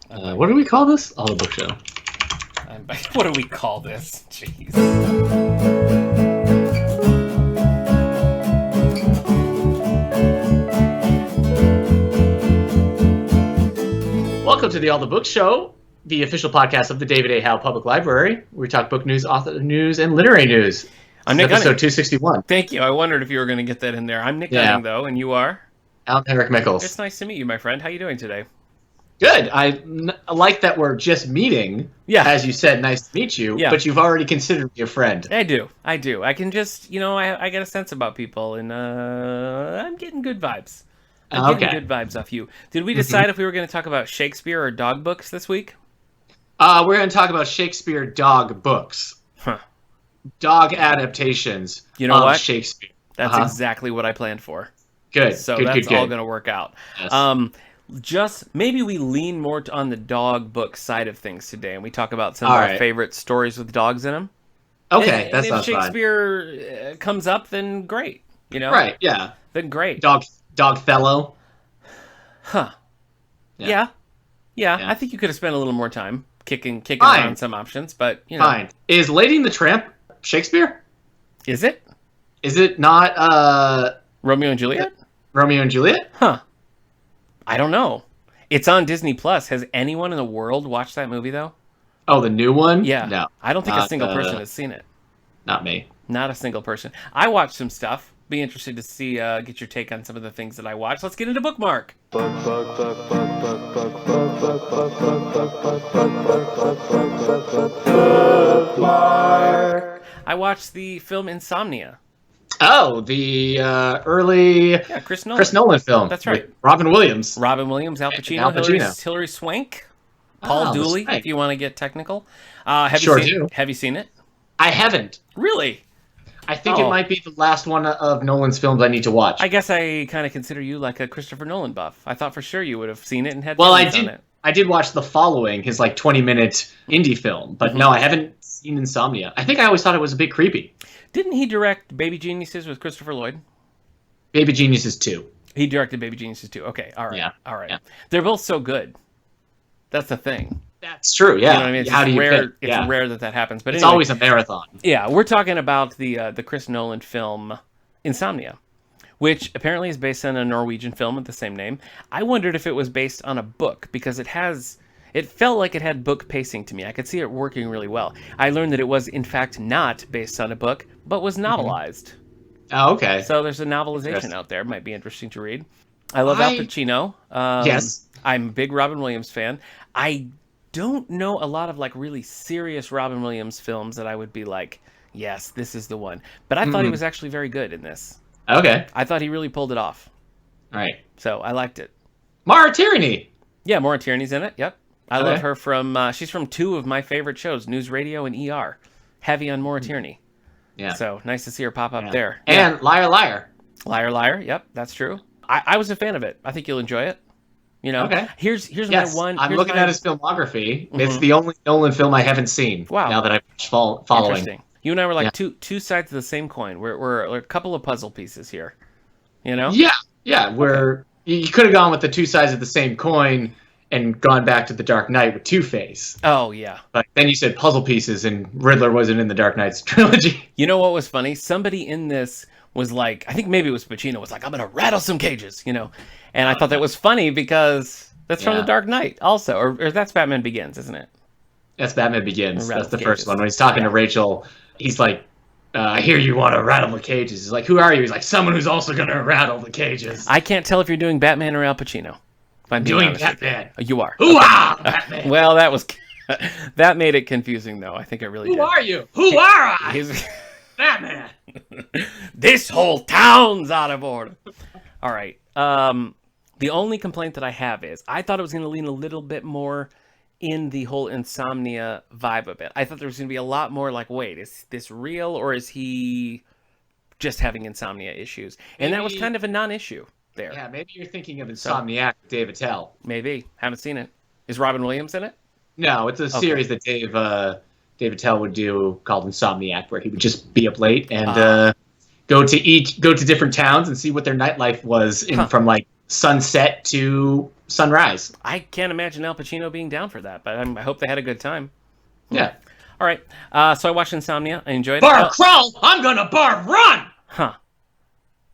What do we call this? Oh, the book show. What do we call this? Jeez. Welcome to the All the Books Show, the official podcast of the David A. Howe Public Library, where we talk book news, author news, and literary news. I'm Nic episode 261. Thank you. I wondered if you were going to get that in there. I'm Nic Gunning, though, and you are? Eric Mickles. It's nice to meet you, my friend. How are you doing today? Good. I like that we're just meeting. Yeah. As you said, nice to meet you, but you've already considered me a friend. I do. I can just, I get a sense about people, and I'm getting good vibes. I'm getting good vibes off you. Did we decide if we were going to talk about Shakespeare or dog books this week? We're going to talk about Shakespeare dog books. Huh. Dog adaptations of Shakespeare. That's exactly what I planned for. Good. So good, that's good. all going to work out. Yes. Just maybe we lean more on the dog book side of things today, and we talk about some of our favorite stories with dogs in them. Okay, that sounds fine. If Shakespeare comes up, then great. Right? Yeah. Then great. Dogfellow. Huh. Yeah. I think you could have spent a little more time kicking around some options, but Fine. Is Lady and the Tramp Shakespeare? Is it? Is it not Romeo and Juliet? Romeo and Juliet? Huh. I don't know. It's on Disney Plus. Has anyone in the world watched that movie though? Oh, the new one? Yeah. No. I don't think a single person has seen it. Not me. Not a single person. I watched some stuff. Be interested to see, get your take on some of the things that I watched. Let's get into Bookmark. I watched the film Insomnia. Oh, the early Chris Nolan film. That's right. Robin Williams. Al Pacino. Hilary Swank. Paul Dooley, if you want to get technical. Have you seen it? I haven't. Really? I think it might be the last one of Nolan's films I need to watch. I guess I kind of consider you like a Christopher Nolan buff. I thought for sure you would have seen it and had feelings on it. I did watch The Following, his 20-minute indie film, but no, I haven't seen Insomnia. I think I always thought it was a bit creepy. Didn't he direct Baby Geniuses with Christopher Lloyd? Baby Geniuses 2. He directed Baby Geniuses 2. Okay, all right. Yeah. All right. Yeah. They're both so good. That's the thing. That's true, yeah. You know what I mean? How do you pick? It's rare that happens. But it's anyway, always a marathon. Yeah, we're talking about the Chris Nolan film Insomnia, which apparently is based on a Norwegian film with the same name. I wondered if it was based on a book, because it felt like it had book pacing to me. I could see it working really well. I learned that it was, in fact, not based on a book, but was novelized. Oh, okay. So there's a novelization out there. It might be interesting to read. I love Al Pacino. Yes. I'm a big Robin Williams fan. I don't know a lot of really serious Robin Williams films that I would be like, yes, this is the one. But I thought he was actually very good in this. Okay. I thought he really pulled it off. All right. So I liked it. Mara Tierney. Yeah, Maura Tierney's in it. Yep. I love her from, she's from two of my favorite shows, News Radio and ER. Heavy on Maura Tierney. Yeah. So nice to see her pop up there. And Liar Liar. Liar Liar. Yep, that's true. I was a fan of it. I think you'll enjoy it. Okay. Here's my one. I'm looking at his filmography. Mm-hmm. It's the only Nolan film I haven't seen. Wow. Now that I've watched Following. Interesting. You and I were two sides of the same coin. We're a couple of puzzle pieces here. Yeah. Yeah. You could have gone with the two sides of the same coin and gone back to The Dark Knight with Two-Face. Oh, yeah. But then you said puzzle pieces, and Riddler wasn't in the Dark Knight's trilogy. You know what was funny? Somebody in this was like, I think maybe it was Pacino, was like, I'm going to rattle some cages, And I thought that was funny because that's from The Dark Knight also. Or that's Batman Begins, isn't it? That's Batman Begins. That's the first one. When he's talking to Rachel, he's like, I hear you want to rattle the cages. He's like, who are you? He's like, someone who's also going to rattle the cages. I can't tell if you're doing Batman or Al Pacino. I'm doing Batman. You are. Hoo-ah! Batman. Well, that made it confusing, though. I think it really did. Who are you? Who are I? Batman. This whole town's out of order. All right. The only complaint that I have is I thought it was going to lean a little bit more in the whole Insomnia vibe of it. I thought there was going to be a lot more like, wait, is this real or is he just having insomnia issues? And that was kind of a non-issue. There. Yeah, maybe you're thinking of Insomniac with Dave Attell. Maybe. Haven't seen it. Is Robin Williams in it? No, it's a series that Dave Attell would do called Insomniac, where he would just be up late and go to different towns and see what their nightlife was from sunset to sunrise. I can't imagine Al Pacino being down for that, but I hope they had a good time. Yeah. All right. So I watched Insomnia. I enjoyed it. Bar crawl, I'm gonna bar run! Huh.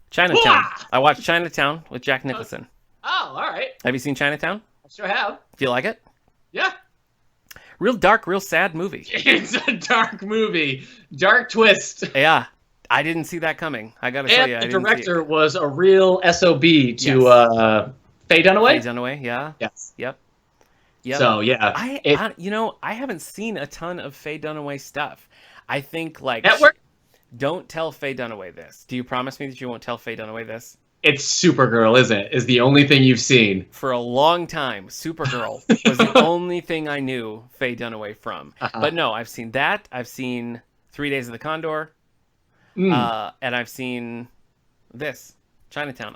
Chinatown. I watched Chinatown with Jack Nicholson. Oh, all right. Have you seen Chinatown? I sure have. Do you like it? Yeah. Real dark, real sad movie. It's a dark movie. Dark twist. Yeah. I didn't see that coming. I gotta tell you, And the director was a real SOB to Faye Dunaway. Faye Dunaway, yeah. Yes. Yep. So, yeah. I haven't seen a ton of Faye Dunaway stuff. I think, like... Network? Don't tell Faye Dunaway this. Do you promise me that you won't tell Faye Dunaway this? It's Supergirl, isn't it? Is the only thing you've seen. For a long time, Supergirl was the only thing I knew Faye Dunaway from. But no, I've seen that. I've seen 3 Days of the Condor. And I've seen this, Chinatown.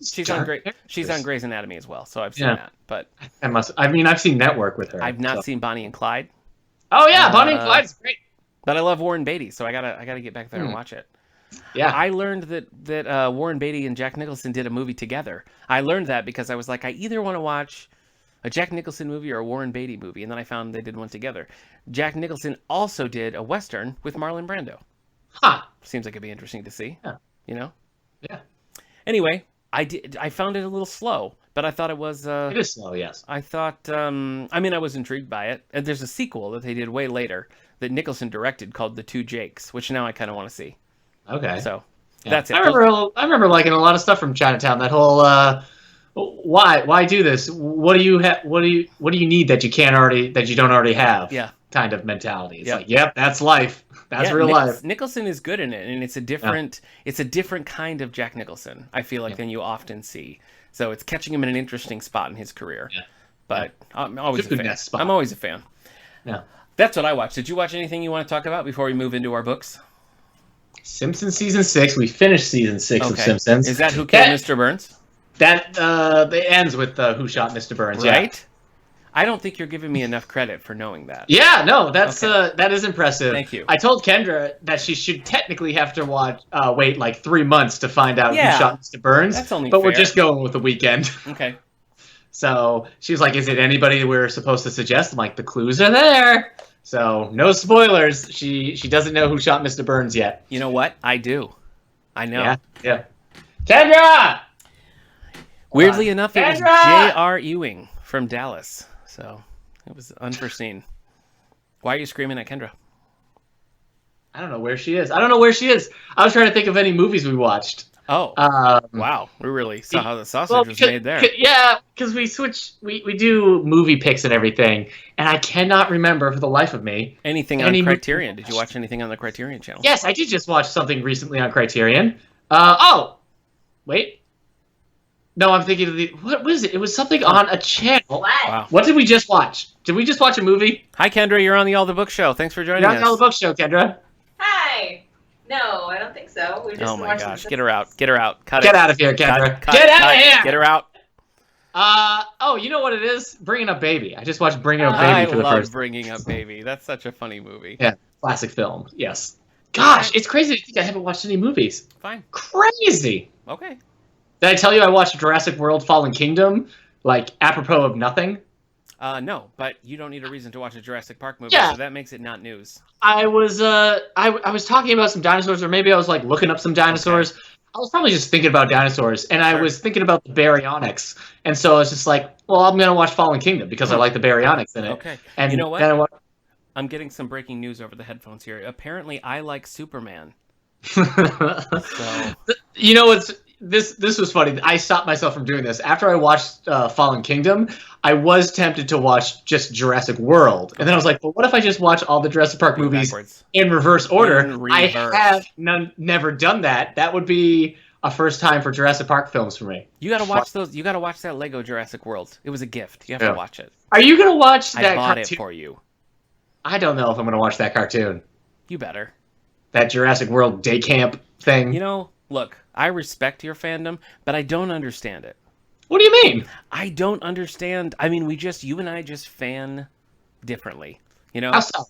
She's on Grey's Anatomy as well, so I've seen that. But I've seen Network with her. I've not seen Bonnie and Clyde. Oh yeah, Bonnie and Clyde is great. But I love Warren Beatty, so I gotta get back there and watch it. Yeah, I learned that Warren Beatty and Jack Nicholson did a movie together. I learned that because I was like, I either want to watch a Jack Nicholson movie or a Warren Beatty movie, and then I found they did one together. Jack Nicholson also did a Western with Marlon Brando. Huh. Seems like it'd be interesting to see. Yeah. You know? Yeah. Anyway, I found it a little slow, but I thought it was... it is slow, yes. I thought... I was intrigued by it. And there's a sequel that they did way later that Nicholson directed called The Two Jakes, which now I kind of want to see. Okay. So, that's it. I remember liking a lot of stuff from Chinatown. That whole... why do this? What do you need that you don't already have? Yeah. Kind of mentality. It's like, yep, that's life. That's real life. Nicholson is good in it, and it's a different kind of Jack Nicholson, I feel like, than you often see. So it's catching him in an interesting spot in his career. Yeah. But I'm always a fan. I'm always a fan. Yeah. That's what I watched. Did you watch anything you want to talk about before we move into our books? Simpsons season 6. We finished season 6 of Simpsons. Is that Who Killed Mr. Burns? That it ends with Who Shot Mr. Burns. Right? Yeah. I don't think you're giving me enough credit for knowing that. Yeah, no, that is impressive. Thank you. I told Kendra that she should technically have to wait like 3 months to find out who shot Mr. Burns. That's only but fair. We're just going with the weekend. Okay. So she was like, "Is it anybody we're supposed to suggest?" I'm like, "The clues are there." So no spoilers. She doesn't know who shot Mr. Burns yet. You know what? I do. I know. Yeah. Kendra. Weirdly enough, it was J.R. Ewing from Dallas. So it was unforeseen. Why are you screaming at Kendra? I don't know where she is. I was trying to think of any movies we watched. Oh, wow. We really saw how the sausage was made there. Yeah, because we do movie picks and everything, and I cannot remember for the life of me. Anything on Criterion? Did you watch anything on the Criterion channel? Yes, I did just watch something recently on Criterion. Wait. No, I'm thinking of what was it? It was something on a channel. Wow. What did we just watch? Did we just watch a movie? Hi, Kendra. You're on the All the Book Show. Thanks for joining us. You're on the All the Book Show, Kendra. Hi. No, I don't think so. We just oh my gosh. Get her out. Get her out. Cut Get out of here, Kendra. Cut, Get out of here. Get her out. You know what it is? Bringing Up Baby. I just watched Bringing Up Baby for the first. I love Bringing Up Baby. That's such a funny movie. Yeah, classic film. Yes. Gosh, it's crazy to think I haven't watched any movies. Fine. Crazy. Okay. Did I tell you I watched Jurassic World: Fallen Kingdom, like apropos of nothing? No, but you don't need a reason to watch a Jurassic Park movie, so that makes it not news. I was I was talking about some dinosaurs, or maybe I was like looking up some dinosaurs. Okay. I was probably just thinking about dinosaurs, and I was thinking about the baryonyx, and so I was just like, well, I'm gonna watch Fallen Kingdom because I like the baryonyx in it. Okay. And you know what? I'm getting some breaking news over the headphones here. Apparently, I like Superman. You know what's this was funny. I stopped myself from doing this. After I watched Fallen Kingdom, I was tempted to watch just Jurassic World. And then I was like, well, what if I just watch all the Jurassic Park movies in reverse order? I have never done that. That would be a first time for Jurassic Park films for me. You got to watch those. You got to watch that Lego Jurassic World. It was a gift. You have to watch it. Are you going to watch that cartoon? I bought it for you. I don't know if I'm going to watch that cartoon. You better. That Jurassic World day camp thing. You know, look, I respect your fandom, but I don't understand it. What do you mean? I don't understand. I mean, you and I just fan differently, you know? How so?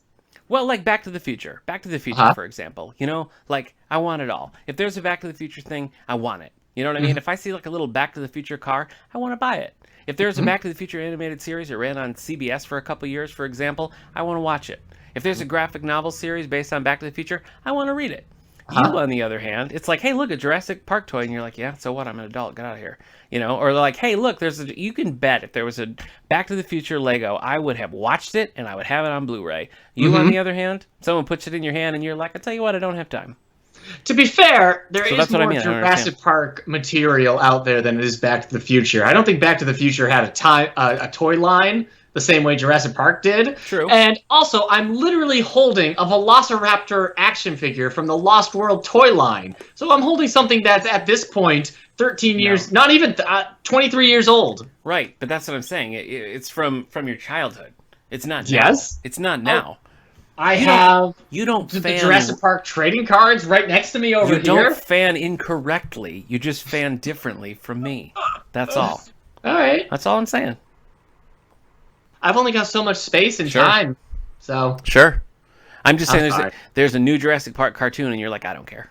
Well, like Back to the Future. Back to the Future, for example. You know, like, I want it all. If there's a Back to the Future thing, I want it. You know what I mean? If I see like a little Back to the Future car, I want to buy it. If there's a Back to the Future animated series that ran on CBS for a couple years, for example, I want to watch it. If there's a graphic novel series based on Back to the Future, I want to read it. You, on the other hand, it's like, hey, look, a Jurassic Park toy, and you're like, yeah, so what? I'm an adult. Get out of here. You know, or like, hey, look, you can bet if there was a Back to the Future Lego, I would have watched it and I would have it on Blu-ray. You, on the other hand, someone puts it in your hand and you're like, I tell you what, I don't have time. To be fair, there is more Jurassic Park material out there than it is Back to the Future. I don't think Back to the Future had a toy line the same way Jurassic Park did. True. And also, I'm literally holding a Velociraptor action figure from the Lost World toy line. So I'm holding something that's, at this point, 13 years, not even 23 years old. Right, but that's what I'm saying. It's from your childhood. It's not now. Yes? It's not now. You don't fan the Jurassic Park trading cards right next to me over here. You don't fan incorrectly. You just fan differently from me. That's all. All right. That's all I'm saying. I've only got so much space and time, so... Sure. I'm just saying there's a new Jurassic Park cartoon, and you're like, I don't care.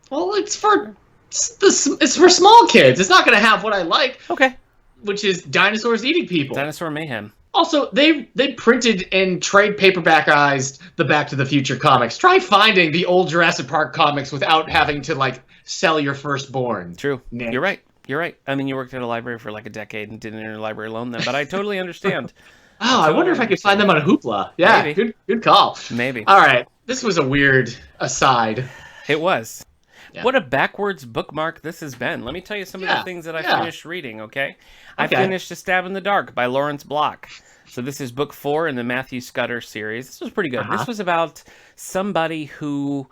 Well, it's for small kids. It's not going to have what I like. Okay. Which is dinosaurs eating people. Dinosaur mayhem. Also, they printed and trade paperbackized the Back to the Future comics. Try finding the old Jurassic Park comics without having to, like, sell your firstborn. True. Nick. You're right. You're right. I mean, you worked at a library for like a decade and didn't enter a library alone then, but I totally understand. I wonder if I could find them on Hoopla. Yeah, maybe. Good call. Maybe. All right. This was a weird aside. It was. Yeah. What a backwards bookmark this has been. Let me tell you some of the things that I finished reading, okay? I finished A Stab in the Dark by Lawrence Block. So this is book 4 in the Matthew Scudder series. This was pretty good. This was about somebody who...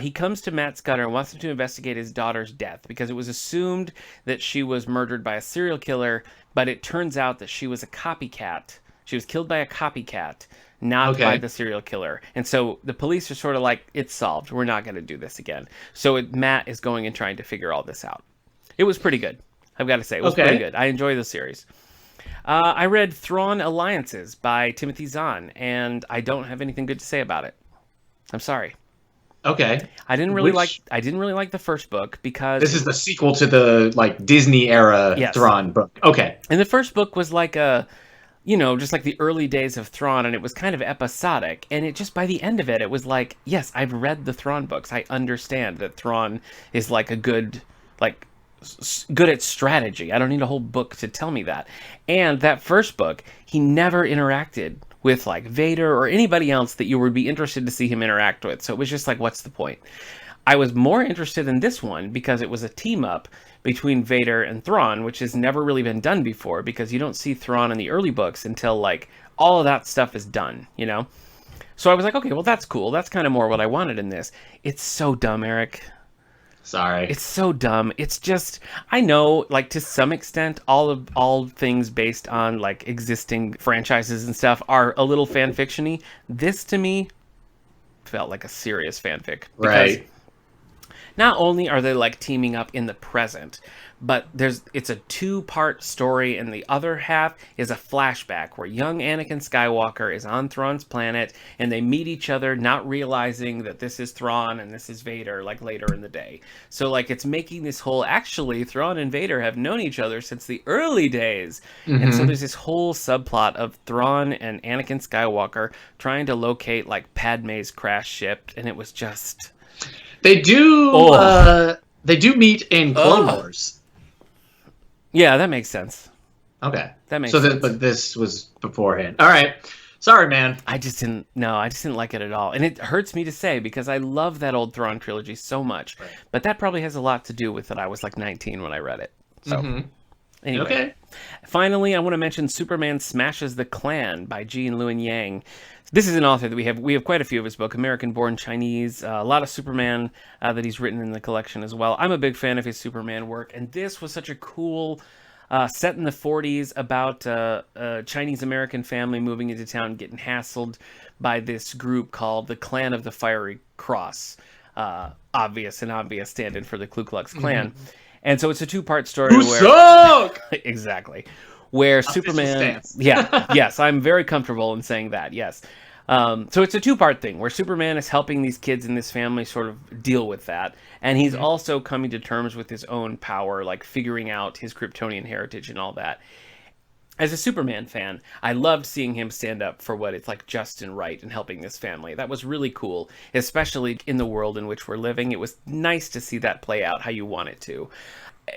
he comes to Matt Scudder and wants him to investigate his daughter's death because it was assumed that she was murdered by a serial killer, but it turns out that she was a copycat. She was killed by a copycat, not by the serial killer. And so the police are sort of like, it's solved. We're not going to do this again. So Matt is going and trying to figure all this out. It was pretty good. I've got to say, it was pretty good. I enjoy the series. I read Thrawn Alliances by Timothy Zahn, and I don't have anything good to say about it. I'm sorry. Okay. I didn't really like the first book because this is the sequel to the like Disney era Thrawn book. Okay. And the first book was like just like the early days of Thrawn, and it was kind of episodic. And it just by the end of it, it was like, yes, I've read the Thrawn books. I understand that Thrawn is like a good at strategy. I don't need a whole book to tell me that. And that first book, he never interacted with like Vader or anybody else that you would be interested to see him interact with. So it was just like, what's the point? I was more interested in this one because it was a team up between Vader and Thrawn, which has never really been done before because you don't see Thrawn in the early books until like all of that stuff is done, you know? So I was like, okay, well, that's cool. That's kind of more what I wanted in this. It's so dumb, Eric. Sorry. It's so dumb. It's just, I know, like, to some extent, all things based on, like, existing franchises and stuff are a little fan-fiction-y. This, to me, felt like a serious fanfic. Right. Not only are they, like, teaming up in the present, but it's a 2-part story, and the other half is a flashback where young Anakin Skywalker is on Thrawn's planet, and they meet each other, not realizing that this is Thrawn and this is Vader, like, later in the day. So, like, it's making this whole, actually, Thrawn and Vader have known each other since the early days. Mm-hmm. And so there's this whole subplot of Thrawn and Anakin Skywalker trying to locate, like, Padme's crashed ship, and it was just... They do meet in Clone Wars. Yeah, that makes sense. Okay. That makes sense. But this was beforehand. All right. Sorry, man. I just didn't like it at all. And it hurts me to say because I love that old Thrawn trilogy so much. Right. But that probably has a lot to do with that I was like 19 when I read it. So, anyway. Okay. Finally, I want to mention Superman Smashes the Klan by Jean Luen Yang. This is an author that we have quite a few of his book, American-born Chinese, a lot of Superman that he's written in the collection as well. I'm a big fan of his Superman work, and this was such a cool set in the 40s about a Chinese-American family moving into town, getting hassled by this group called the Clan of the Fiery Cross, obvious stand-in for the Ku Klux Klan. Mm-hmm. And so it's a 2-part story exactly. Where Superman... yes, I'm very comfortable in saying that, yes. So it's a 2-part thing, where Superman is helping these kids in this family sort of deal with that, and he's also coming to terms with his own power, like figuring out his Kryptonian heritage and all that. as a Superman fan, I loved seeing him stand up for what it's like just and right and helping this family. That was really cool, especially in the world in which we're living. It was nice to see that play out how you want it to.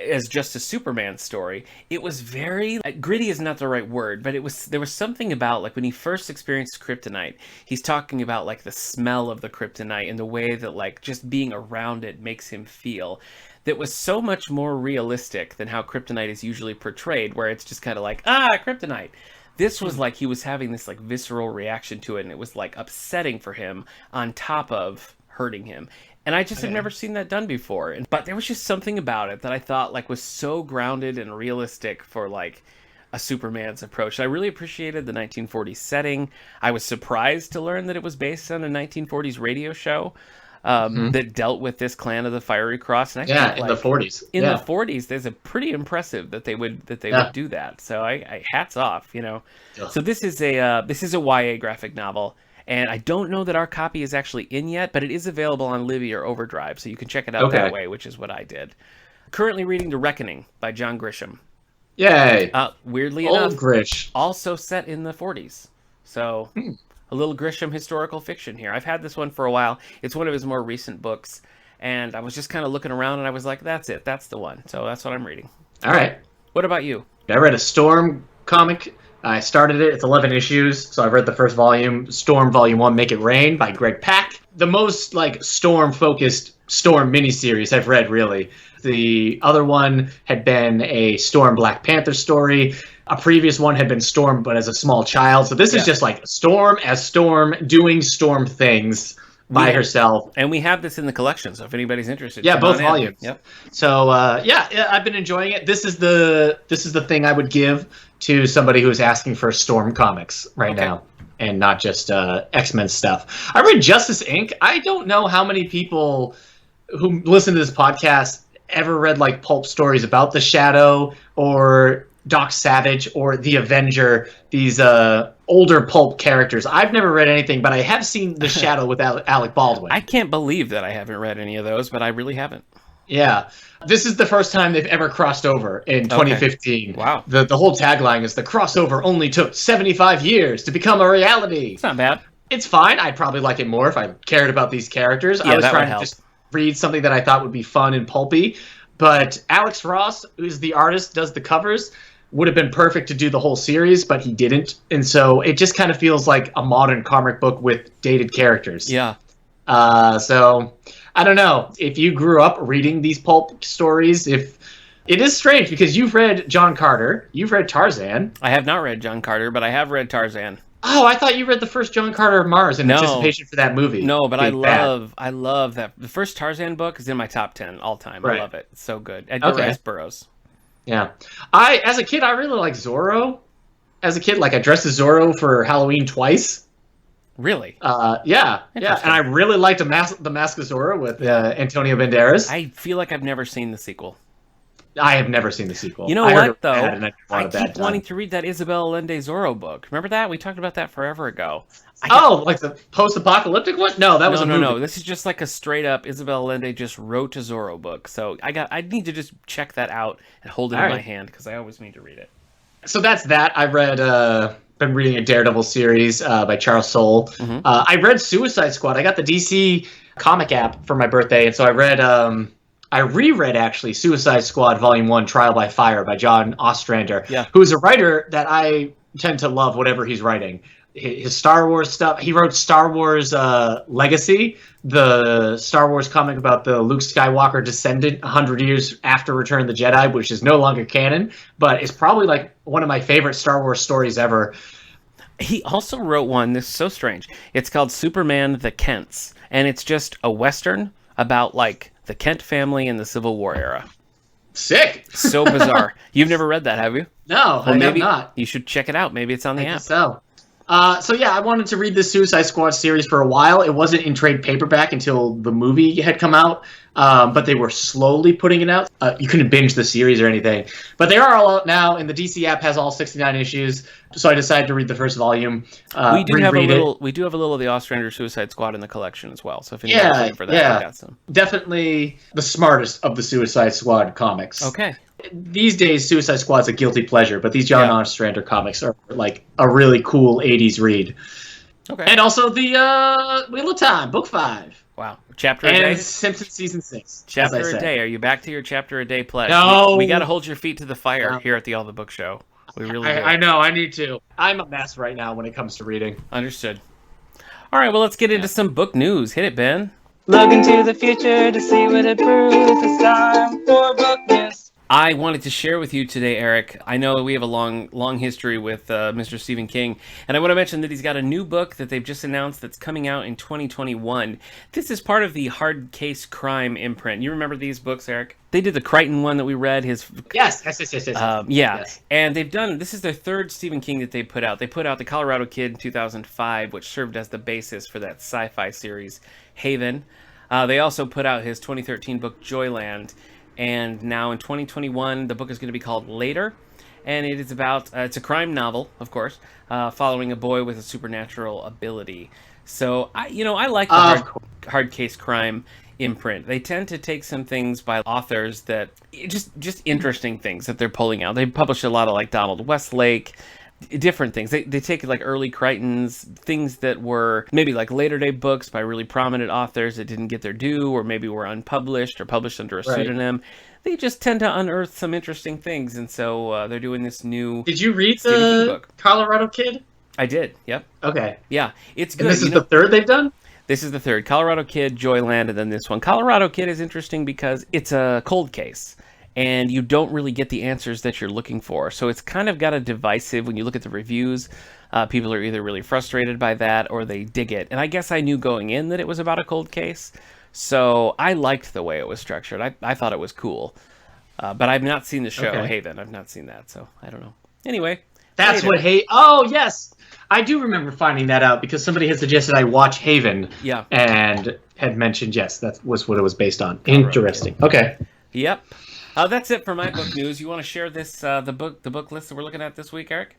As just a Superman story, it was very gritty is not the right word, but there was something about like when he first experienced kryptonite, he's talking about like the smell of the kryptonite and the way that like just being around it makes him feel. That was so much more realistic than how kryptonite is usually portrayed, where it's just kind of like, kryptonite. This was like he was having this like visceral reaction to it, and it was like upsetting for him on top of hurting him. And I just have never seen that done before. But there was just something about it that I thought like was so grounded and realistic for like a Superman's approach. I really appreciated the 1940s setting. I was surprised to learn that it was based on a 1940s radio show. That dealt with this clan of the Fiery Cross, and I in the 40s. In the 40s, there's a pretty impressive that they would do that. So I hats off, you know. Yeah. So this is a YA graphic novel, and I don't know that our copy is actually in yet, but it is available on Libby or Overdrive, so you can check it out that way, which is what I did. Currently reading The Reckoning by John Grisham. Yay! Weirdly Old enough, Grish. Also set in the 40s. So. A little Grisham historical fiction here. I've had this one for a while. It's one of his more recent books, and I was just kind of looking around, and I was like, that's it. That's the one. So that's what I'm reading. All right. What about you? I read a Storm comic. I started it. It's 11 issues, so I've read the first volume. Storm Volume 1, Make It Rain by Greg Pak. The most, like, Storm-focused Storm miniseries I've read, really. The other one had been a Storm Black Panther story. A previous one had been Storm, but as a small child. So this is just like Storm as Storm doing Storm things by herself. And we have this in the collection, so if anybody's interested. Yeah, both volumes. Yep. So I've been enjoying it. This is the thing I would give to somebody who's asking for Storm comics right now, and not just X-Men stuff. I read Justice Inc. I don't know how many people who listen to this podcast ever read like pulp stories about the Shadow or Doc Savage or the Avenger, these older pulp characters. I've never read anything, but I have seen The Shadow with Alec Baldwin. I can't believe that I haven't read any of those, but I really haven't. Yeah. This is the first time they've ever crossed over in 2015. Okay. Wow. The whole tagline is the crossover only took 75 years to become a reality. It's not bad. It's fine. I'd probably like it more if I cared about these characters. Yeah, I was trying to just read something that I thought would be fun and pulpy. But Alex Ross, who's the artist, does the covers, would have been perfect to do the whole series, but he didn't. And so it just kind of feels like a modern comic book with dated characters. Yeah. So I don't know. If you grew up reading these pulp stories, if it is strange because you've read John Carter, you've read Tarzan. I have not read John Carter, but I have read Tarzan. Oh, I thought you read the first John Carter of Mars in anticipation for that movie. No, but I love that. The first Tarzan book is in my top 10 all time. Right. I love it. It's so good. Edgar Rice Burroughs. Yeah. As a kid, I really liked Zorro. As a kid, like I dressed as Zorro for Halloween twice. Really? Yeah. And I really liked the Mask of Zorro with Antonio Banderas. I feel like I've never seen the sequel. I have never seen the sequel. You know what, though? I keep wanting to read that Isabel Allende Zorro book. Remember that? We talked about that forever ago. Like the post-apocalyptic one? No, that was a movie. No. This is just like a straight-up Isabel Allende just wrote a Zorro book. So I need to just check that out and hold it in my hand because I always need to read it. So that's that. I read... been reading a Daredevil series by Charles Soule. Mm-hmm. I read Suicide Squad. I got the DC comic app for my birthday, and so I read... I reread, actually, Suicide Squad Volume 1, Trial by Fire by John Ostrander, who is a writer that I tend to love whatever he's writing. His Star Wars stuff. He wrote Star Wars Legacy, the Star Wars comic about the Luke Skywalker descendant 100 years after Return of the Jedi, which is no longer canon, but it's probably like one of my favorite Star Wars stories ever. He also wrote one, this is so strange, it's called Superman the Kents, and it's just a Western about like the Kent family in the Civil War era. Sick. So bizarre. You've never read that, have you? No, I have not. You should check it out. Maybe it's on the app. So I wanted to read the Suicide Squad series for a while. It wasn't in trade paperback until the movie had come out, but they were slowly putting it out. You couldn't binge the series or anything. But they are all out now, and the DC app has all 69 issues, so I decided to read the first volume. We do have a little of the Ostrander Suicide Squad in the collection as well, so if anybody's looking for that, I got some. Definitely the smartest of the Suicide Squad comics. Okay. these days Suicide Squad's a guilty pleasure, but these John Ostrander comics are like a really cool 80s read. Okay. And also the Wheel of Time, book 5. Wow. Chapter a day? And Simpsons season 6. Chapter a day. Are you back to your chapter a day pledge? No. We got to hold your feet to the fire here at the All the Book Show. We really do. I know, I need to. I'm a mess right now when it comes to reading. Understood. All right, well, let's get into some book news. Hit it, Ben. Look into the future to see what it proves. It's time for book news. I wanted to share with you today, Eric. I know we have a long history with Mr. Stephen King, and I want to mention that he's got a new book that they've just announced that's coming out in 2021. This is part of the Hard Case Crime imprint. You remember these books, Eric? They did the Crichton one that we read. Yes. And they've done, this is their third Stephen King that they put out. They put out The Colorado Kid in 2005, which served as the basis for that sci-fi series, Haven. They also put out his 2013 book, Joyland. And now in 2021, the book is going to be called Later, and it is about, it's a crime novel, of course, following a boy with a supernatural ability. So, I like the hard case crime imprint. They tend to take some things by authors that, just interesting things that they're pulling out. They publish a lot of, like, Donald Westlake, different things. They take like early Crichtons, things that were maybe like later day books by really prominent authors that didn't get their due, or maybe were unpublished or published under a pseudonym. They just tend to unearth some interesting things, and so they're doing this new. Did you read Stephen King the book. Colorado Kid? I did. Yep. Okay. Yeah, it's good. And this is the third they've done? This is the third. Colorado Kid, Joyland, and then this one. Colorado Kid is interesting because it's a cold case, and you don't really get the answers that you're looking for. So it's kind of got a divisive, when you look at the reviews, people are either really frustrated by that or they dig it. And I guess I knew going in that it was about a cold case, so I liked the way it was structured. I thought it was cool. But I've not seen the show, Haven. I've not seen that, so I don't know. Anyway. That's Later. Oh, yes! I do remember finding that out because somebody had suggested I watch Haven. Yeah. And had mentioned, yes, that was what it was based on. Interesting. Okay. Yep. That's it for my book news. You want to share this the book list that we're looking at this week, Eric?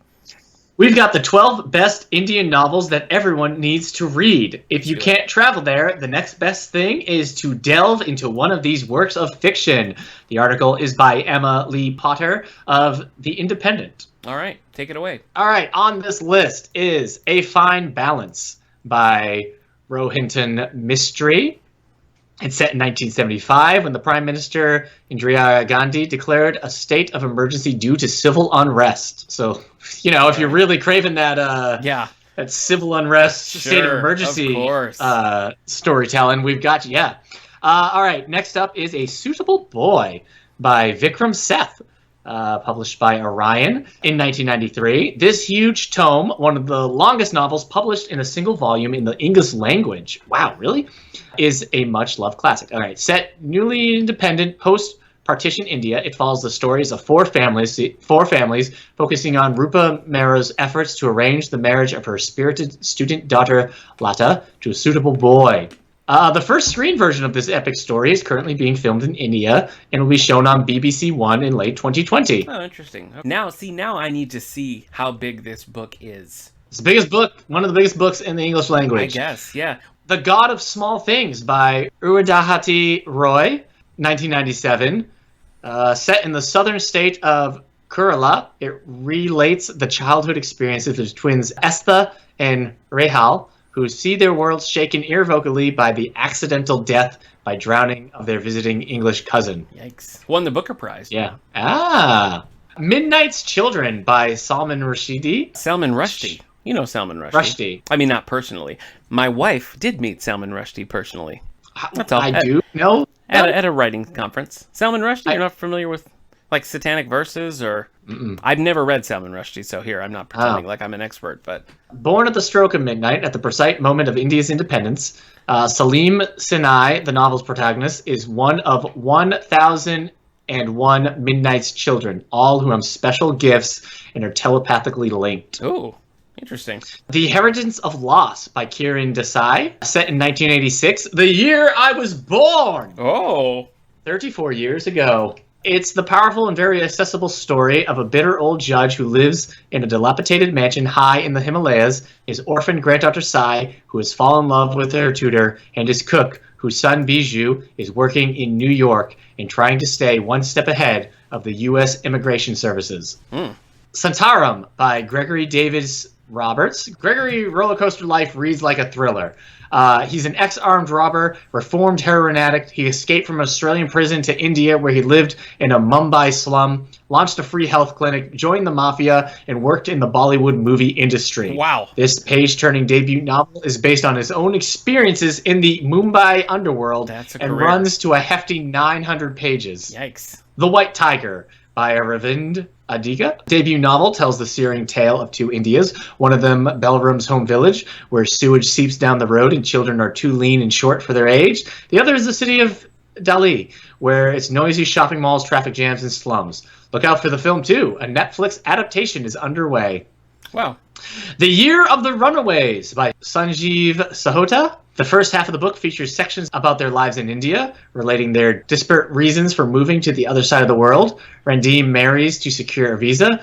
We've got the 12 best Indian novels that everyone needs to read. If you can't travel there, the next best thing is to delve into one of these works of fiction. The article is by Emma Lee Potter of The Independent. All right, take it away. All right, on this list is A Fine Balance by Rohinton Mistry. It's set in 1975 when the Prime Minister Indira Gandhi declared a state of emergency due to civil unrest. So, if you're really craving that that civil unrest, state of emergency storytelling, we've got you. Yeah. All right, next up is A Suitable Boy by Vikram Seth. Published by Orion in 1993. This huge tome, one of the longest novels published in a single volume in the English language. Wow, really? Is a much-loved classic. All right, set newly independent post-partition India, it follows the stories of four families, focusing on Rupa Mehra's efforts to arrange the marriage of her spirited student daughter, Lata, to a suitable boy. The first screen version of this epic story is currently being filmed in India and will be shown on BBC One in late 2020. Oh, interesting. Now I need to see how big this book is. It's the biggest book, one of the biggest books in the English language. I guess, yeah. The God of Small Things by Urudhati Roy, 1997. Set in the southern state of Kerala, it relates the childhood experiences of twins Estha and Rehal, who see their worlds shaken irrevocably by the accidental death by drowning of their visiting English cousin. Yikes. Won the Booker Prize. Yeah. Midnight's Children by Salman Rushdie. Salman Rushdie. You know Salman Rushdie. Rushdie. I mean, not personally. My wife did meet Salman Rushdie personally. That's all. I do know. At a writing conference. Salman Rushdie, you're not familiar with, like, Satanic Verses or... Mm-mm. I've never read Salman Rushdie, so here, I'm not pretending like I'm an expert, but... Born at the stroke of midnight, at the precise moment of India's independence, Salim Sinai, the novel's protagonist, is one of 1,001 Midnight's children, all who have special gifts and are telepathically linked. Ooh, interesting. The Inheritance of Loss by Kiran Desai, set in 1986, the year I was born! Oh! 34 years ago. It's the powerful and very accessible story of a bitter old judge who lives in a dilapidated mansion high in the Himalayas, his orphan granddaughter Sai, who has fallen in love with her tutor, and his cook, whose son Bijou is working in New York and trying to stay one step ahead of the U.S. Immigration Services. Centaurum by Gregory Davis Roberts. Gregory roller coaster life reads like a thriller. He's an ex-armed robber, reformed heroin addict. He escaped from Australian prison to India, where he lived in a Mumbai slum, launched a free health clinic, joined the mafia, and worked in the Bollywood movie industry. Wow. This page-turning debut novel is based on his own experiences in the Mumbai underworld and runs to a hefty 900 pages. Yikes. The White Tiger by Ravind. Adiga. Debut novel tells the searing tale of two Indias, one of them Belram's home village, where sewage seeps down the road and children are too lean and short for their age. The other is the city of Delhi, where its noisy shopping malls, traffic jams, and slums. Look out for the film, too. A Netflix adaptation is underway. Wow. The Year of the Runaways by Sanjeev Sahota. The first half of the book features sections about their lives in India, relating their disparate reasons for moving to the other side of the world. Randim marries to secure a visa.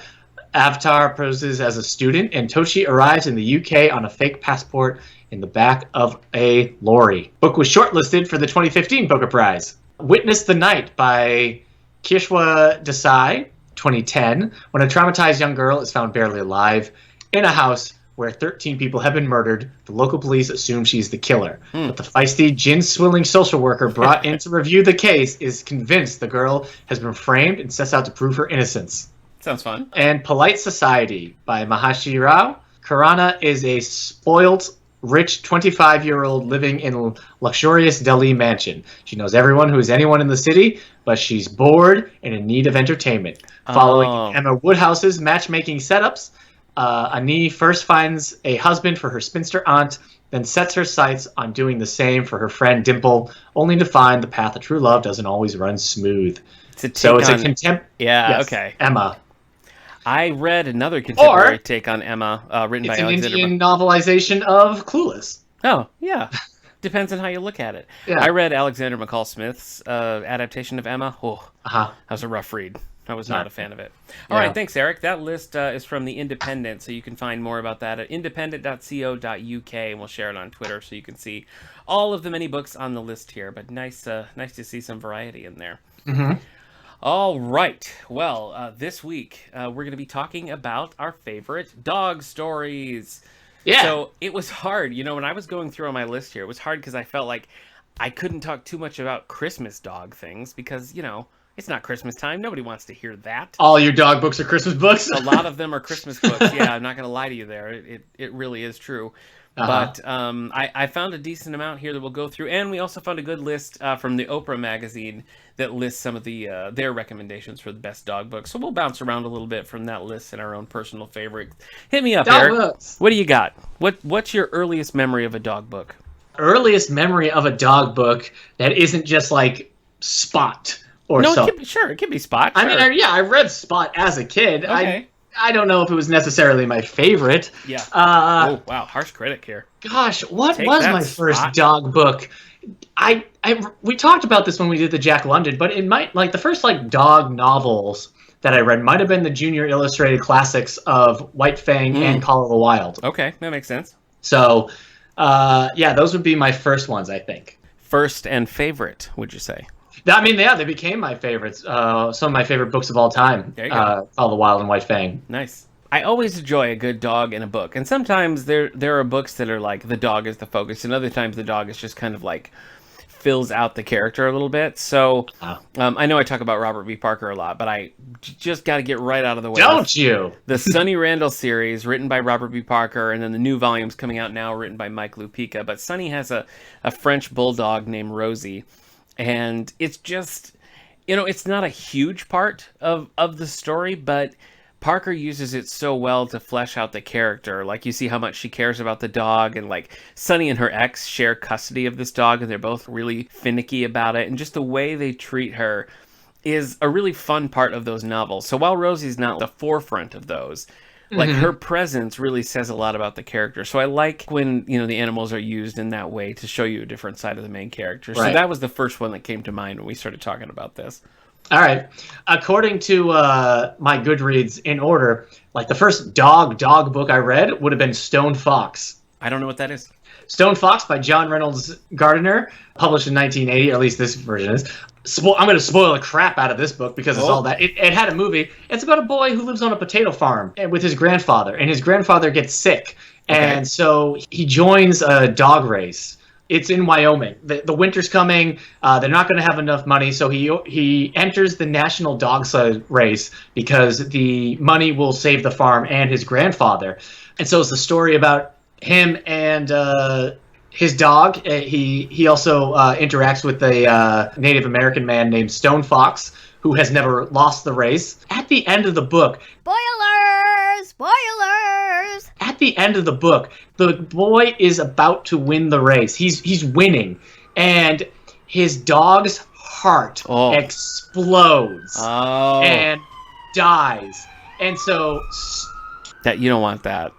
Avatar poses as a student, and Tochi arrives in the UK on a fake passport in the back of a lorry. Book was shortlisted for the 2015 Booker Prize. Witness the Night by Kishwa Desai, 2010, when a traumatized young girl is found barely alive in a house where 13 people have been murdered. The local police assume she's the killer. But the feisty, gin-swilling social worker brought in to review the case is convinced the girl has been framed and sets out to prove her innocence. Sounds fun. And Polite Society by Mahashi Rao. Karana is a spoilt, rich 25-year-old living in a luxurious Delhi mansion. She knows everyone who is anyone in the city, but she's bored and in need of entertainment. Following Emma Woodhouse's matchmaking setups, Ani first finds a husband for her spinster aunt, then sets her sights on doing the same for her friend Dimple, only to find the path of true love doesn't always run smooth. It's a contempt. Yeah, yes, okay. Emma. I read another contemporary take on Emma, written by Alexander. It's an Indian novelization of Clueless. Oh, yeah. Depends on how you look at it. Yeah. I read Alexander McCall Smith's adaptation of Emma. Oh, that was a rough read. I was not a fan of it. All right, thanks, Eric. That list is from The Independent, so you can find more about that at independent.co.uk, and we'll share it on Twitter so you can see all of the many books on the list here. But nice to see some variety in there. Mm-hmm. All right. Well, this week we're going to be talking about our favorite dog stories. Yeah. So it was hard. You know, when I was going through on my list here, it was hard because I felt like I couldn't talk too much about Christmas dog things because, you know, it's not Christmas time. Nobody wants to hear that. All your dog books are Christmas books? A lot of them are Christmas books. Yeah, I'm not going to lie to you there. It really is true. But I found a decent amount here that we'll go through. And we also found a good list from the Oprah magazine that lists some of the their recommendations for the best dog books. So we'll bounce around a little bit from that list and our own personal favorites. Hit me up, dog Eric. Books. What do you got? What's your earliest memory of a dog book? Earliest memory of a dog book that isn't just like Spot. It can be Spot. Sure. I mean, I read Spot as a kid. Okay. I don't know if it was necessarily my favorite. Yeah. Oh, wow. Harsh critic here. Gosh, what was my first dog book? We talked about this when we did the Jack London, but it might, like, the first, like, dog novels that I read might have been the Junior Illustrated classics of White Fang and Call of the Wild. Okay, that makes sense. So, those would be my first ones, I think. First and favorite, would you say? I mean, yeah, they became my favorites. Some of my favorite books of all time. There you go. All the Wild and White Fang. Nice. I always enjoy a good dog in a book. And sometimes there are books that are like the dog is the focus. And other times the dog is just kind of like fills out the character a little bit. So I know I talk about Robert B. Parker a lot, but I just got to get right out of the way. Don't you? The Sonny Randall series written by Robert B. Parker, and then the new volumes coming out now written by Mike Lupica. But Sonny has a French bulldog named Rosie. And it's just, you know, it's not a huge part of the story, but Parker uses it so well to flesh out the character. Like, you see how much she cares about the dog, and like Sonny and her ex share custody of this dog, and they're both really finicky about it. And just the way they treat her is a really fun part of those novels. So while Rosie's not the forefront of those, like her presence really says a lot about the character. So I like when, you know, the animals are used in that way to show you a different side of the main character. So that was the first one that came to mind when we started talking about this. All right. According to my Goodreads in order, like the first dog book I read would have been Stone Fox. I don't know what that is. Stone Fox by John Reynolds Gardner, published in 1980, or at least this version is. I'm going to spoil the crap out of this book because it's all that. It had a movie. It's about a boy who lives on a potato farm with his grandfather, and his grandfather gets sick. And so he joins a dog race. It's in Wyoming. The winter's coming. They're not going to have enough money, so he enters the national dog sled race because the money will save the farm and his grandfather. And so it's the story about him and his dog. He also interacts with a Native American man named Stone Fox, who has never lost the race. At the end of the book... Spoilers! At the end of the book, the boy is about to win the race. He's winning. And his dog's heart explodes and dies. And so... That you don't want that.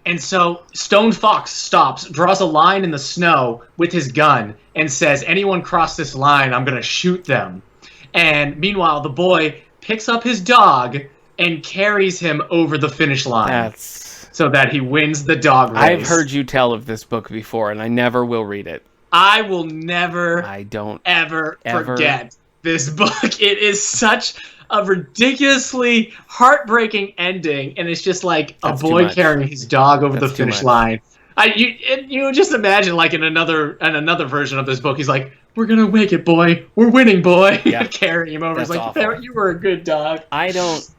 And so Stone Fox stops, draws a line in the snow with his gun, and says, anyone cross this line, I'm going to shoot them. And meanwhile, the boy picks up his dog and carries him over the finish line so that he wins the dog race. I've heard you tell of this book before, and I never will read it. I will never, ever forget this book. It is such a ridiculously heartbreaking ending, and it's just like a boy carrying his dog over the finish line. You just imagine, like in another version of this book, he's like, "We're gonna make it, boy. We're winning, boy." Carrying him over. It's like, you were a good dog. I don't.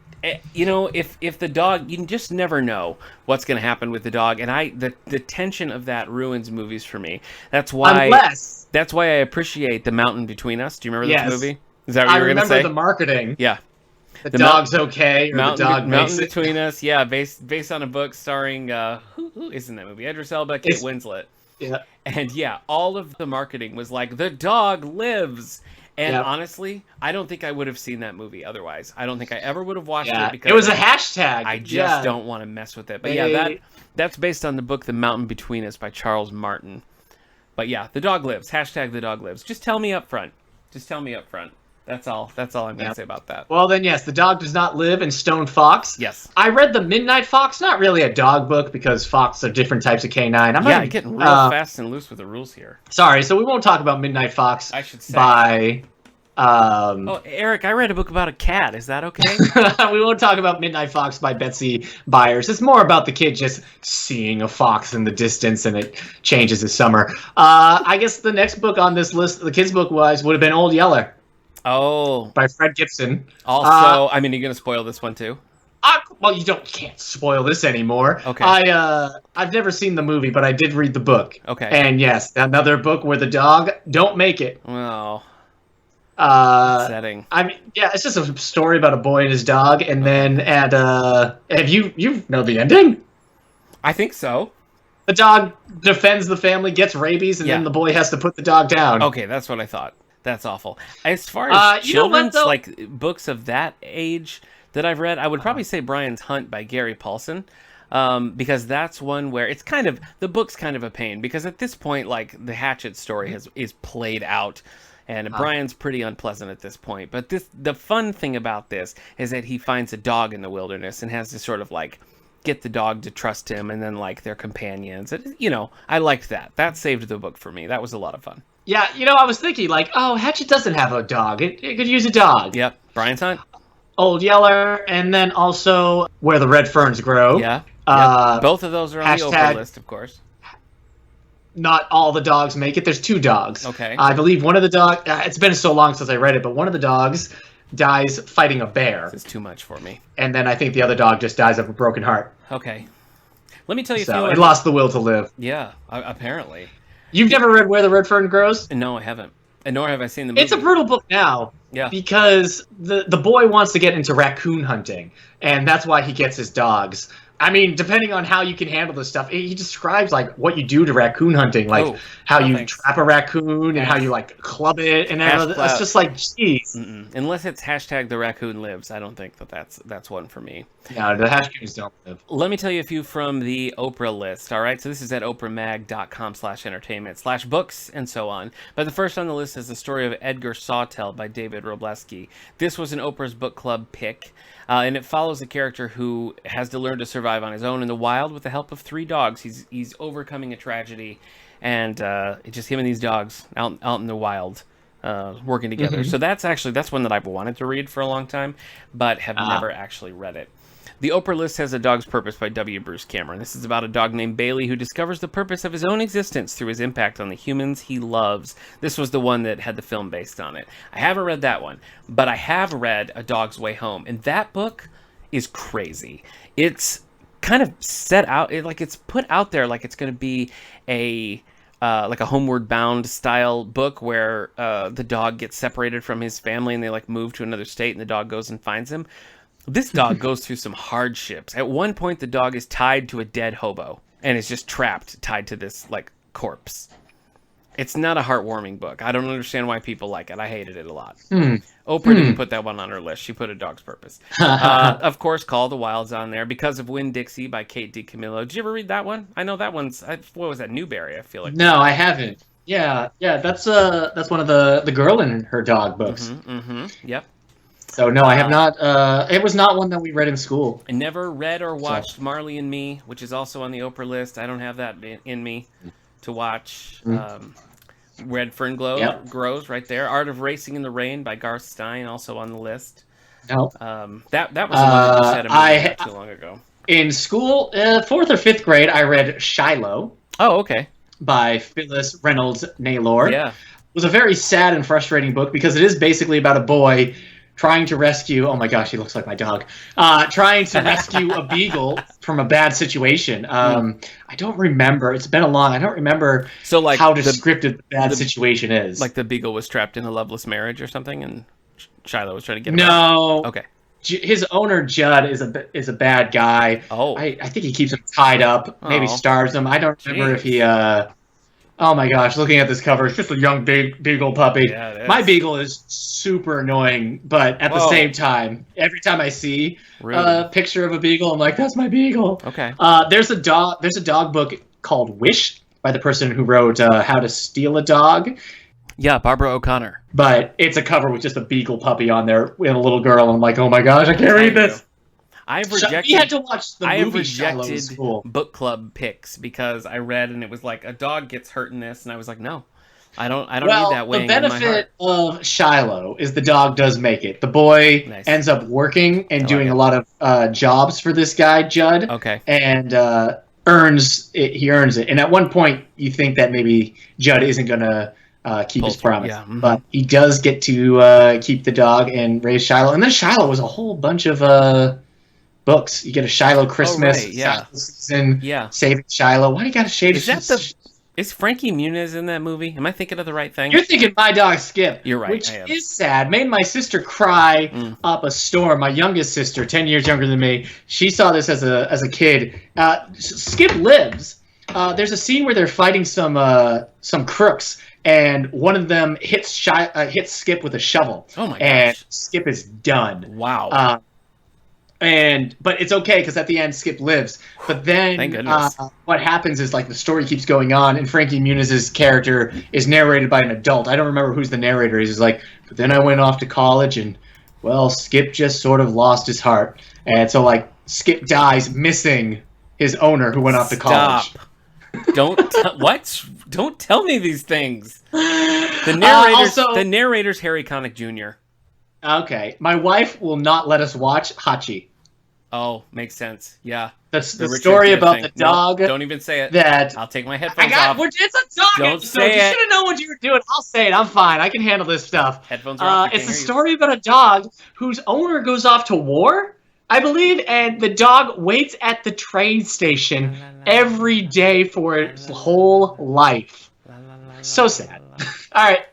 If the dog, you just never know what's going to happen with the dog, and the tension of that ruins movies for me. That's why I appreciate The Mountain Between Us. Do you remember this movie? Is that what you were going to say? I remember the marketing. Yeah. The dog's okay, or the dog makes Mountain Between Us, yeah, based on a book starring, who is in that movie? Idris Elba, Kate Winslet. Yeah. And yeah, all of the marketing was like, the dog lives. And honestly, I don't think I would have seen that movie otherwise. I don't think I ever would have watched it because it was a hashtag. I just don't want to mess with it. But that's based on the book The Mountain Between Us by Charles Martin. But yeah, the dog lives. Hashtag the dog lives. Just tell me up front. That's all I'm going to say about that. Well, then, yes, the dog does not live in Stone Fox. Yes. I read The Midnight Fox, not really a dog book because fox are different types of canine. I'm getting real fast and loose with the rules here. Sorry, so we won't talk about Midnight Fox. I should say. By... Eric, I read a book about a cat. Is that okay? We won't talk about Midnight Fox by Betsy Byers. It's more about the kid just seeing a fox in the distance and it changes his summer. I guess the next book on this list, the kids' book-wise, would have been Old Yeller. Oh. By Fred Gibson. Also, are you going to spoil this one too? Well, you can't spoil this anymore. Okay. I've never seen the movie, but I did read the book. Okay. And yes, another book where the dog don't make it. Well, upsetting. It's just a story about a boy and his dog, and then have you know the ending? I think so. The dog defends the family, gets rabies, and then the boy has to put the dog down. Okay, that's what I thought. That's awful. As far as children's books of that age that I've read, I would probably say Brian's Hunt by Gary Paulsen, because that's one where it's the book's kind of a pain because at this point, like the Hatchet story is played out, and Brian's pretty unpleasant at this point. But the fun thing about this is that he finds a dog in the wilderness and has to sort of like get the dog to trust him, and then like their companions. I liked that. That saved the book for me. That was a lot of fun. Yeah, I was thinking, like, Hatchet doesn't have a dog. It could use a dog. Yep. Brian's Hunt. Old Yeller, and then also Where the Red Ferns Grow. Yeah. Both of those are on the Oprah list, of course. Not all the dogs make it. There's 2 dogs. Okay. I believe one of the dogs... it's been so long since I read it, but one of the dogs dies fighting a bear. This is too much for me. And then I think the other dog just dies of a broken heart. Okay. Let me tell you... So, it lost the will to live. Yeah, apparently. You've never read Where the Red Fern Grows? No, I haven't. And nor have I seen the movie. It's a brutal book now. Yeah. Because the boy wants to get into raccoon hunting, and that's why he gets his dogs. I mean, depending on how you can handle this stuff, he describes like what you do to raccoon hunting, like how you trap a raccoon and how you like club it and everything. It's just like, geez. Unless it's hashtag the raccoon lives, I don't think that's one for me. No, the hashtags don't live. Let me tell you a few from the Oprah list. All right, so this is at oprahmag.com/entertainment/books and so on. But the first on the list is the story of Edgar Sawtell by David Robleski. This was an Oprah's book club pick, and it follows a character who has to learn to survive survive on his own in the wild with the help of 3 dogs. He's overcoming a tragedy, and it's just him and these dogs out in the wild, working together. So that's one that I've wanted to read for a long time, but have never actually read it. The Oprah list has A Dog's Purpose by W. Bruce Cameron. This is about a dog named Bailey who discovers the purpose of his own existence through his impact on the humans he loves. This was the one that had the film based on it. I haven't read that one, but I have read A Dog's Way Home, and that book is crazy. It's kind of set out, it's put out there like it's going to be a Homeward Bound style book where the dog gets separated from his family and they like move to another state and the dog goes and finds him. This dog goes through some hardships. At one point, the dog is tied to a dead hobo and is just trapped, tied to this like corpse. It's not a heartwarming book. I don't understand why people like it. I hated it a lot. Oprah didn't put that one on her list. She put A Dog's Purpose. Of course, Call of the Wild's on there. Because of Winn-Dixie by Kate DiCamillo. Did you ever read that one? I know that one's, what was that, Newberry, I feel like. No, I haven't. Yeah, that's one of the girl and her dog books. Yep. So no, I have not. It was not one that we read in school. I never read or watched Marley and Me, which is also on the Oprah list. I don't have that in me to watch. Red Fern Grows right there. Art of Racing in the Rain by Garth Stein, also on the list. No. That was the one that you said a movie not too long ago. In school, 4th or 5th grade, I read Shiloh. Oh, okay. By Phyllis Reynolds Naylor. Yeah. It was a very sad and frustrating book because it is basically about a boy trying to rescue, oh my gosh, he looks like my dog, trying to rescue a beagle from a bad situation. I don't remember. It's been I don't remember how descriptive the bad situation is. Like the beagle was trapped in a loveless marriage or something, and Shiloh was trying to get him No. out. Okay. His owner, Judd, is a bad guy. Oh. I think he keeps him tied up, maybe starves him. I don't remember if he... Oh my gosh, looking at this cover, it's just a young beagle puppy. Yeah, my beagle is super annoying, but at the same time, every time I see a picture of a beagle, I'm like, that's my beagle. Okay. There's a dog book called Wish by the person who wrote How to Steal a Dog. Yeah, Barbara O'Connor. But it's a cover with just a beagle puppy on there and a little girl, and I'm like, oh my gosh, I can't read this. I've rejected. We had to watch the movie Shiloh in school. Book club picks because I read and it was like a dog gets hurt in this, and I was like, no, I don't need that weighing on my heart. The benefit of Shiloh is the dog does make it. The boy ends up working and doing a lot of jobs for this guy Judd. Okay. And earns it. He earns it. And at one point, you think that maybe Judd isn't gonna keep his promise, but he does get to keep the dog and raise Shiloh. And then Shiloh was a whole bunch of books. You get a Shiloh Christmas, Shiloh season, Saving Shiloh. Why do you got to shade? Is Frankie Muniz in that movie? Am I thinking of the right thing? You're thinking My Dog Skip. You're right. Which is sad. Made my sister cry up a storm. My youngest sister, 10 years younger than me, she saw this as a kid. Skip lives. There's a scene where they're fighting some crooks, and one of them hits Skip with a shovel. Oh my gosh! And Skip is done. Wow. But it's okay because at the end Skip lives. But then Thank goodness. What happens is like the story keeps going on, and Frankie Muniz's character is narrated by an adult. I don't remember who's the narrator. He's like, but then I went off to college, and well, Skip just sort of lost his heart, and so like Skip dies, missing his owner who went off to college. Don't tell me these things. The narrator's Harry Connick Jr. Okay, my wife will not let us watch Hachi. Oh, makes sense. Yeah, that's the story about the dog. No, don't even say it. I'll take my headphones off. It's a dog. Don't say it. You should have known what you were doing. I'll say it. I'm fine. I can handle this stuff. Headphones are off. It's a story about a dog whose owner goes off to war, I believe, and the dog waits at the train station every day for its whole life. So sad. All right.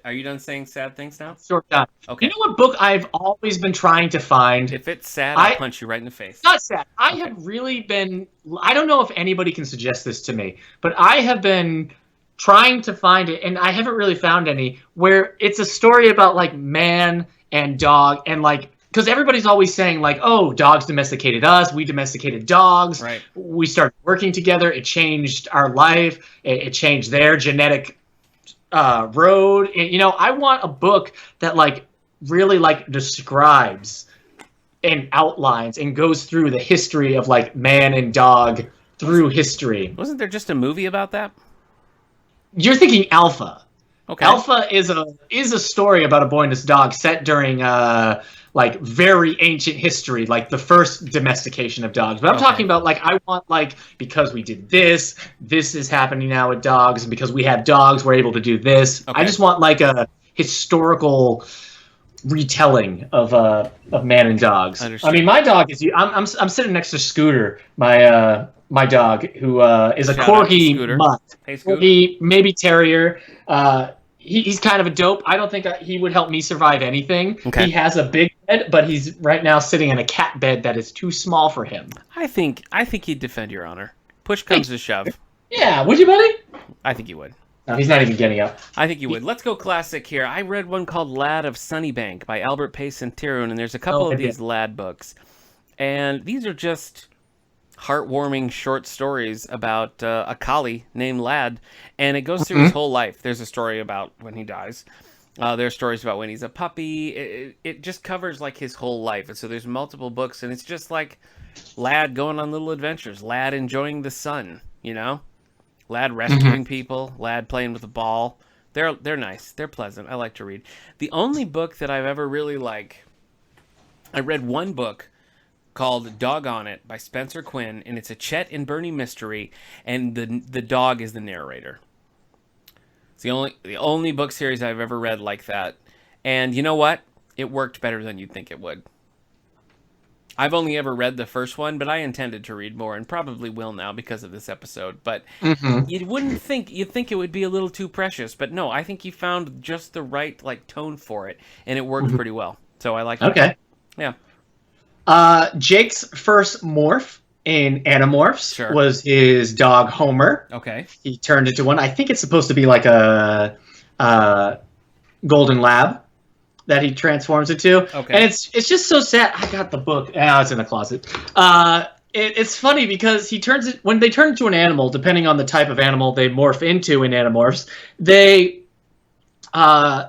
Are you done saying sad things now? Sort of done. Okay. You know what book I've always been trying to find? If it's sad, I'll punch you right in the face. Not sad. I have really been... I don't know if anybody can suggest this to me, but I have been trying to find it, and I haven't really found any, where it's a story about, like, man and dog, and, like... Because everybody's always saying, like, oh, dogs domesticated us, we domesticated dogs, right. We started working together, it changed our life, it changed their genetic... road. You know, I want a book that like really like describes and outlines and goes through the history of like man and dog through history. Wasn't there just a movie about that? You're thinking Alpha. Okay. Alpha is a story about a boy and his dog set during like very ancient history, like the first domestication of dogs. But I'm talking about like I want like because we did this is happening now with dogs, and because we have dogs, we're able to do this. I just want like a historical retelling of man and dogs. I mean, my dog is. I'm sitting next to Scooter, my dog, who is a corgi mutt, corgi, maybe terrier. He's kind of a dope. I don't think he would help me survive anything. Okay. He has a big bed, but he's right now sitting in a cat bed that is too small for him. I think he'd defend your honor. Push comes to shove. Yeah, would you, buddy? I think you would. No, he's not even getting up. I think you would. Let's go classic here. I read one called Lad of Sunnybank by Albert Payson Tyrone, and there's a couple of these Lad books. And these are just heartwarming short stories about a collie named Lad, and it goes through his whole life. There's a story about when he dies. There's stories about when he's a puppy. It just covers like his whole life, and so there's multiple books, and it's just like Lad going on little adventures, Lad enjoying the sun, you know, Lad rescuing people, Lad playing with a ball. They're nice, they're pleasant. I like to read. The only book that I've ever really I read one book called Doggone It by Spencer Quinn, and it's a Chet and Bernie mystery, and the dog is the narrator. It's the only book series I've ever read like that. And you know what? It worked better than you'd think it would. I've only ever read the first one, but I intended to read more, and probably will now because of this episode. But you'd think it would be a little too precious, but no, I think you found just the right tone for it, and it worked pretty well. So I like it. Okay. Yeah. Jake's first morph in Animorphs was his dog Homer. Okay. He turned into one. I think it's supposed to be like a golden lab that he transforms into. Okay. And it's just so sad. I got the book. It's in the closet. It's funny because when they turn into an animal, depending on the type of animal they morph into in Animorphs, they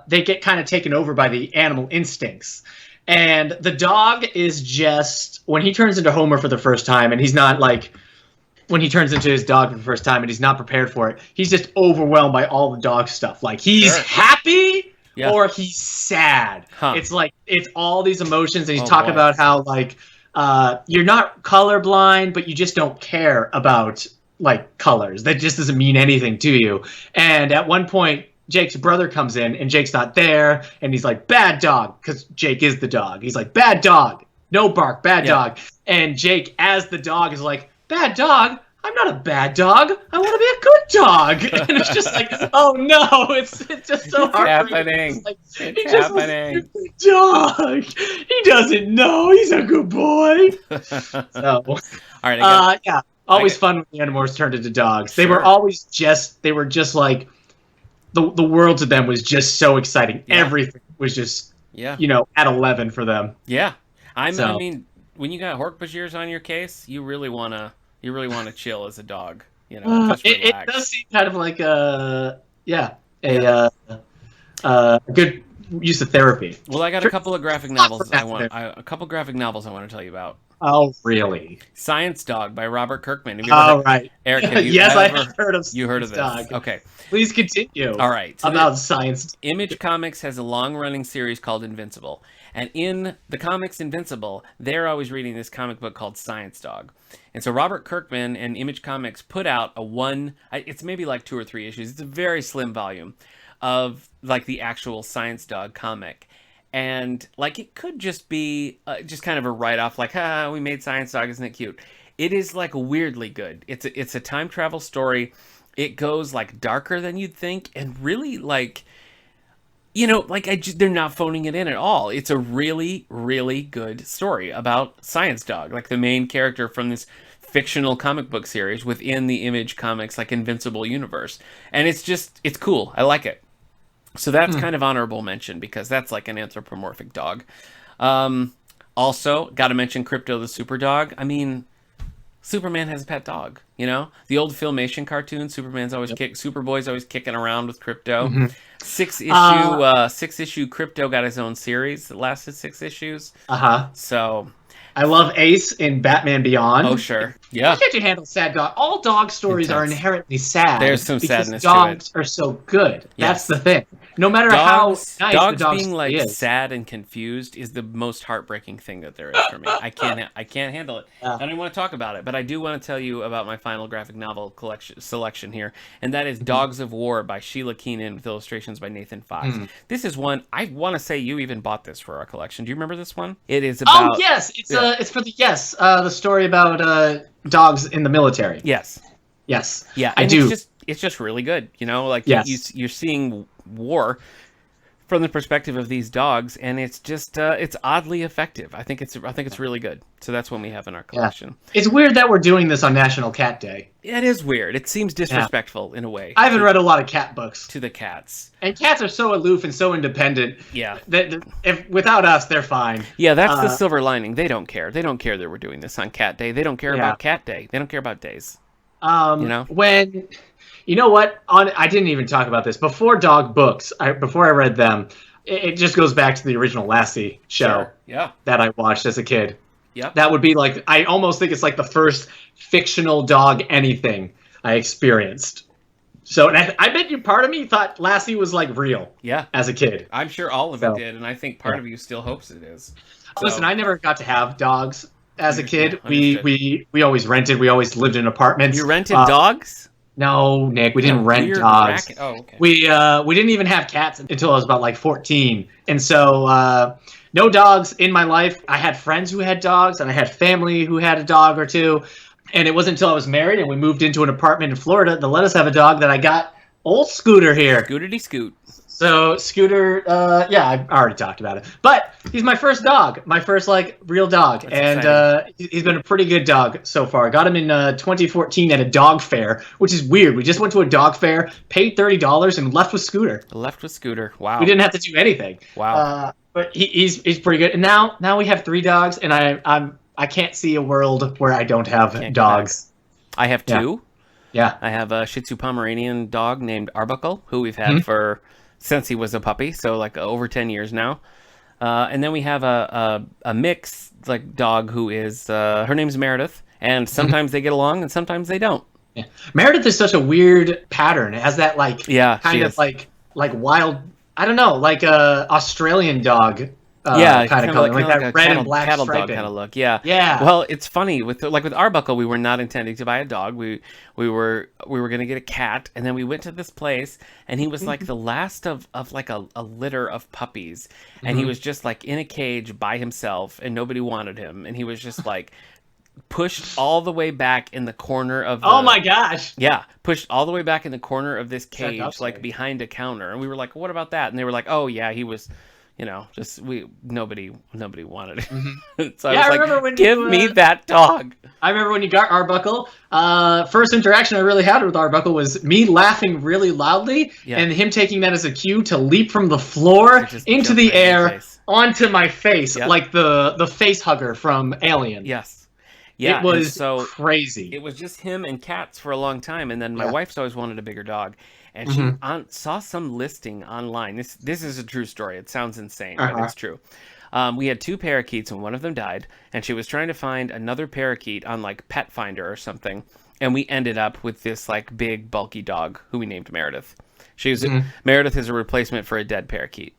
get kind of taken over by the animal instincts. And the dog is just, when he turns into Homer for the first time, and he's not when he turns into his dog for the first time and he's not prepared for it, he's just overwhelmed by all the dog stuff. Like, he's happy or he's sad. It's it's all these emotions, and he's talking about how, you're not colorblind, but you just don't care about, colors. That just doesn't mean anything to you. And at one point, Jake's brother comes in, and Jake's not there, and he's like, bad dog, because Jake is the dog. He's like, bad dog, no bark, bad dog. And Jake, as the dog, is like, bad dog? I'm not a bad dog. I want to be a good dog. And it's just like, oh no, it's just so hard. Happening. It's happening. Dog. He doesn't know. He's a good boy. So, all right. Always fun when the Animorphs turned into dogs. They were always like, the world to them was just so exciting. Yeah. Everything was just, at 11 for them. Yeah. I mean, when you got Hork-Bajirs on your case, you really want to chill as a dog. Just it does seem kind of like a good use of therapy. Well, I got a couple of graphic novels I want to tell you about. Oh, really? Science Dog by Robert Kirkman. Right. Eric, have you yes, I have heard of you heard of this? Dog. Okay. Please continue. All right. So about science. Image Comics has a long-running series called Invincible. And in the comics Invincible, they're always reading this comic book called Science Dog. And so Robert Kirkman and Image Comics put out it's maybe 2 or 3 issues. It's a very slim volume of the actual Science Dog comic. And it could just be just kind of a write-off, we made Science Dog, isn't it cute? It is weirdly good. It's a time travel story. It goes darker than you'd think, and really they're not phoning it in at all. It's a really, really good story about Science Dog, the main character from this fictional comic book series within the Image Comics Invincible universe. And it's cool. I like it. So that's kind of honorable mention because that's an anthropomorphic dog. Also, got to mention Crypto the Super Dog. I mean, Superman has a pet dog, The old Filmation cartoon, Superboy's always kicking around with Crypto. Mm-hmm. 6 issue Crypto got his own series that lasted 6 issues. Uh-huh. So, I love Ace in Batman Beyond. Oh, sure. Yeah. Why can't you handle sad dog? All dog stories are inherently sad. There's some because sadness dogs to it. are so good. Yes. That's the thing. No matter Dogs, how nice dogs the dog being story like is. sad and confused is the most heartbreaking thing that there is for me. I can't handle it. I don't want to talk about it, but I do want to tell you about my final graphic novel selection here, and that is Dogs of War by Sheila Keenan with illustrations by Nathan Fox. This is one I want to say you even bought this for our collection. Do you remember this one? It is about. Oh yes, it's for the story about dogs in the military. Yes. Yes. Yeah, I do. It's just really good. You know, like Yes. you're seeing war from the perspective of these dogs, and it's just it's oddly effective. I think it's really good. So that's one we have in our collection. Yeah. It's weird that we're doing this on National Cat Day. It is weird. It seems disrespectful in a way. I haven't read a lot of cat books. To the cats. And cats are so aloof and so independent. Yeah. That if without us, they're fine. Yeah, that's the silver lining. They don't care. They don't care that we're doing this on Cat Day. They don't care about Cat Day. They don't care about days. When, you know what? I didn't even talk about this before. Dog books. Before I read them, it just goes back to the original Lassie show. Sure. That I watched as a kid. Yep. That would be like, I almost think it's like the first fictional dog anything I experienced. So, and I bet you part of me thought Lassie was like real. Yeah. As a kid. I'm sure all of it did, and I think part of you still hopes it is. So, listen, I never got to have dogs as a kid. Understood. We always rented. We always lived in apartments. You rented dogs? No, Nick, we didn't rent dogs. Oh, okay. We didn't even have cats until I was about like 14. And so no dogs in my life. I had friends who had dogs, and I had family who had a dog or two. And it wasn't until I was married and we moved into an apartment in Florida that let us have a dog that I got old Scooter here. Scootity Scoot. So Scooter, I already talked about it, but he's my first dog, my first like real dog. That's and he's been a pretty good dog so far. I got him in 2014 at a dog fair, which is weird. We just went to a dog fair, paid $30, and left with Scooter. Left with Scooter. Wow. We didn't have to do anything. Wow. But he's pretty good. And now we have 3 dogs, and I can't see a world where I don't have dogs. I have 2. Yeah. I have a Shih Tzu Pomeranian dog named Arbuckle, who we've had for since he was a puppy, so like over 10 years now. And then we have a mix like dog who is her name's Meredith, and sometimes they get along and sometimes they don't. Yeah. Meredith is such a weird pattern. It has that like kind of like wild, I don't know, like a Australian dog. Kind of color, like that red and black cattle striping. dog kind of look. Yeah. Yeah. Well, it's funny with Arbuckle, we were not intending to buy a dog. We were going to get a cat, and then we went to this place, and he was like the last of like a litter of puppies, and he was just like in a cage by himself, and nobody wanted him, and he was just like pushed all the way back in the corner of oh my gosh. Yeah, pushed all the way back in the corner of this cage, like behind a counter, and we were like, what about that? And they were like, oh yeah, he was. Just nobody wanted it. So I was like, give me that dog. I remember when you got Arbuckle. First interaction I really had with Arbuckle was me laughing really loudly and him taking that as a cue to leap from the floor into the air onto my face, like the face hugger from Alien. Yes. Yeah, it was so crazy. It was just him and cats for a long time, and then my wife's always wanted a bigger dog. And she saw some listing online. This is a true story. It sounds insane, but it's true. We had 2 parakeets, and one of them died. And she was trying to find another parakeet on like Pet Finder or something. And we ended up with this like big, bulky dog who we named Meredith. Meredith is a replacement for a dead parakeet.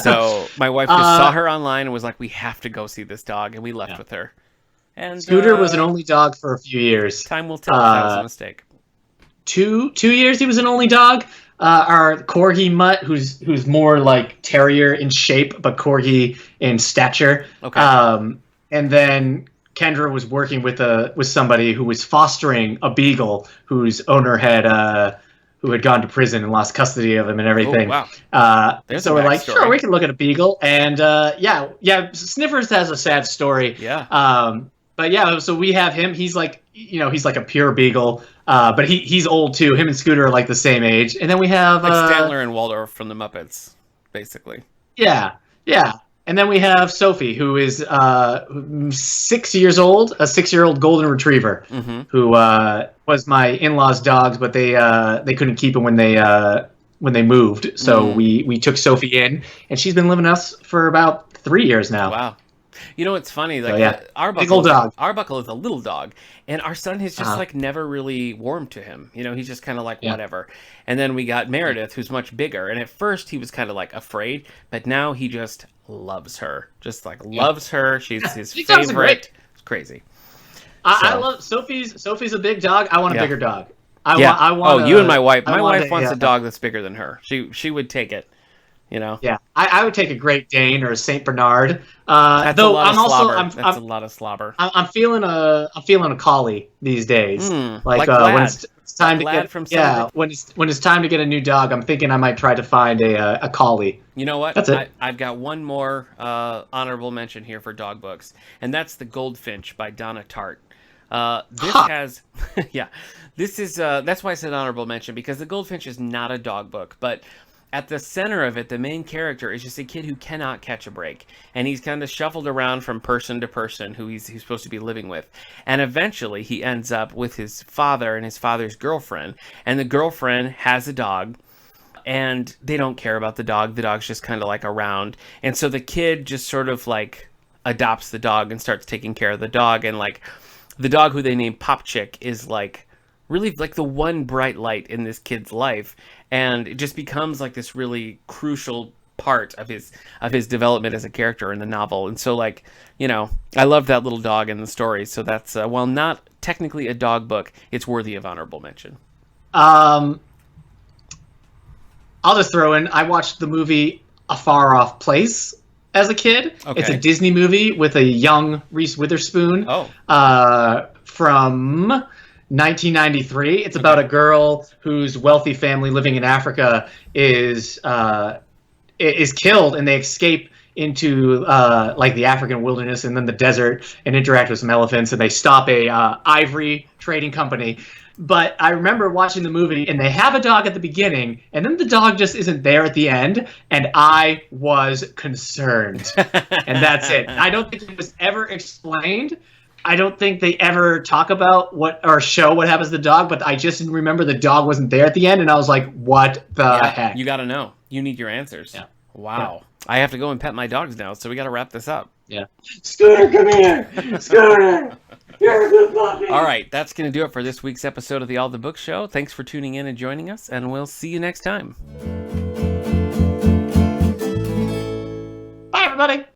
So my wife just saw her online and was like, "We have to go see this dog," and we left with her. And Scooter was an only dog for a few years. Time will tell if that was a mistake. 2 years he was an only dog. Our Corgi mutt, who's more like terrier in shape, but Corgi in stature. Okay. And then Kendra was working with somebody who was fostering a beagle whose owner who had gone to prison and lost custody of him and everything. Oh, wow. So we're like, sure, we can look at a beagle. And Sniffers has a sad story. Yeah. But yeah, so we have him. He's like, he's like a pure beagle. But he's old too. Him and Scooter are like the same age. And then we have like Statler and Waldorf from the Muppets, basically. Yeah. And then we have Sophie, who is 6 years old, a 6-year-old golden retriever, who was my in-laws' dogs, but they couldn't keep him when they moved. So we took Sophie in, and she's been living with us for about 3 years now. Wow. You know, it's funny. Like, So, yeah. Arbuckle, Big old dog. Arbuckle is a little dog, and our son has just like never really warmed to him. You know, he's just kind of like whatever. And then we got Meredith, who's much bigger, and at first he was kind of like afraid, but now he just loves her, just like loves her. She's his favorite. It's crazy. I love Sophie's. Sophie's a big dog. I want a bigger dog. I want. Oh, you and my wife. My wife wants a dog that's bigger than her. She would take it. You know. Yeah, I would take a Great Dane or a Saint Bernard. That's though a lot I'm of also slobber. That's a lot of slobber. I'm feeling a collie these days. Like when it's time to Glad get from Celebrity. when it's time to get a new dog, I'm thinking I might try to find a collie. You know what? That's it. I've got one more honorable mention here for dog books, and that's The Goldfinch by Donna Tartt. This has, this is that's why I said honorable mention, because The Goldfinch is not a dog book, but at the center of it, the main character is just a kid who cannot catch a break. And he's kind of shuffled around from person to person who he's supposed to be living with. And eventually he ends up with his father and his father's girlfriend. And the girlfriend has a dog. And they don't care about the dog. The dog's just kind of like around. And so the kid just sort of like adopts the dog and starts taking care of the dog. And like the dog, who they name Pop Chick, is like really like the one bright light in this kid's life. And it just becomes like this really crucial part of his development as a character in the novel. And so, like, you know, I love that little dog in the story. So that's, while not technically a dog book, it's worthy of honorable mention. I'll just throw in, I watched the movie A Far Off Place as a kid. Okay. It's a Disney movie with a young Reese Witherspoon. From 1993. It's about a girl whose wealthy family living in Africa is killed, and they escape into like the African wilderness and then the desert and interact with some elephants, and they stop a ivory trading company. But I remember watching the movie, and they have a dog at the beginning, and then the dog just isn't there at the end, and I was concerned. And that's it. I don't think it was ever explained. I don't think they ever talk about show what happens to the dog, but I just remember the dog wasn't there at the end, and I was like, what the heck? You got to know. You need your answers. Yeah. Wow. Yeah. I have to go and pet my dogs now, so we got to wrap this up. Yeah. Scooter, come here. Scooter. You're a good puppy. All right. That's going to do it for this week's episode of the All the Books Show. Thanks for tuning in and joining us, and we'll see you next time. Bye, everybody.